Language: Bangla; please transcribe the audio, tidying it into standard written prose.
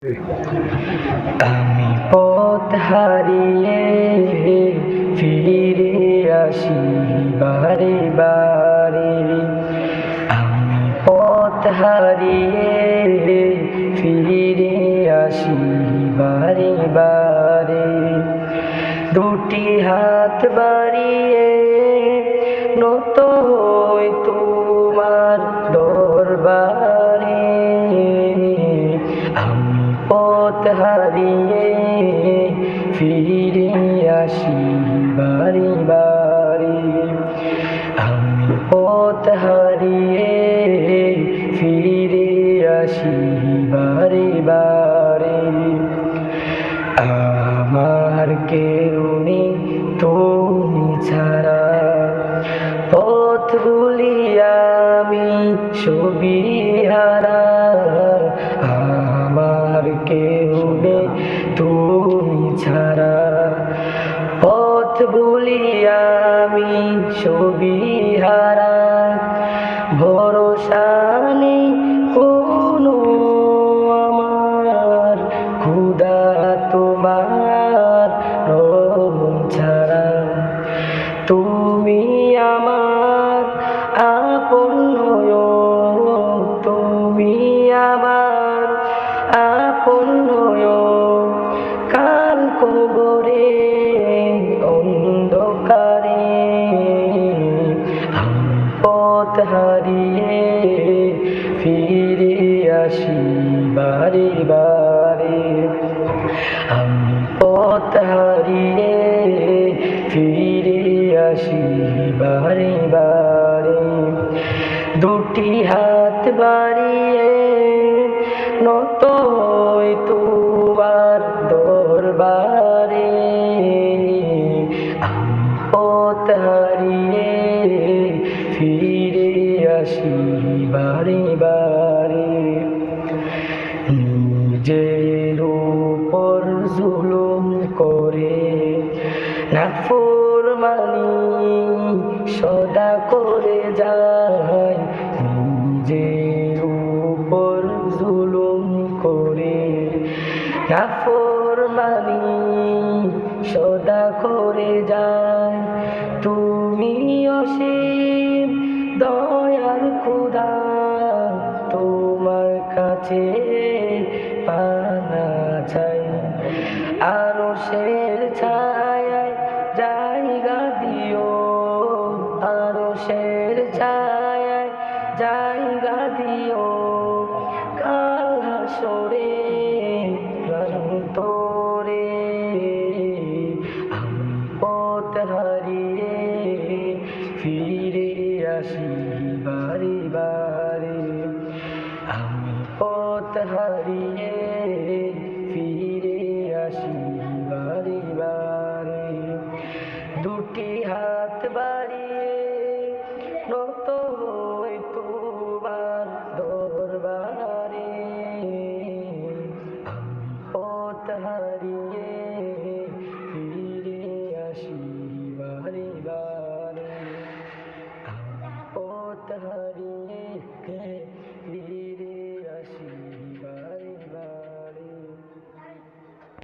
আমি পথ হারিয়ে ফিরে আসি বারে বারে। আমি পথ হারিয়ে ফিরে আসি বারে বারে। দুটি হাত বাড়িয়ে নত হই তোমার দরবারে। আমি পথ হারিয়ে ফিরে আসি বারে বারে। আমি পথ হারিয়ে ফিরে আসি বারে বারে। আমার কেউ নেই তুমি ছাড়া, পথ ভুলি আমি সবই হারা। আমার কেউ নেই তুমি ছাড়া, পথ ভুলি আমি সবই হারা। ভরসা নেই কোনো আমার, খুদা তোমার রহম ছাড়া। তুমি আমার আপন নয়, তুমি আমার আপন নয়। কাল কবরে অন্ধকারে আমি পথ হারিয়ে ফিরে আসি বারে বারে। আমি পথ হারিয়ে ফিরে আসি বারে বারে। দুটি হাত বাড়িয়ে নত হই তোমার দরবারে। আমি পথ হারিয়ে ফিরে আসি বারে বারে। নিজের উপর জুলুম করে নাফরমানি সদা করে যায়। নিজের উপর জুলুম করে নাফরমানি সদা করে যায়। তুমি অসীম দয়ার খোদা, তোমার কাছে পানা চাই। আরশের ছায়ায় জায়গা দিও, আরশের ছায়ায় জায়গা দিও। কাল হাসরে প্রান্তরে আমি পথ হারিয়ে ফিরে আসি বারে বারে। আমি পথ হারিয়ে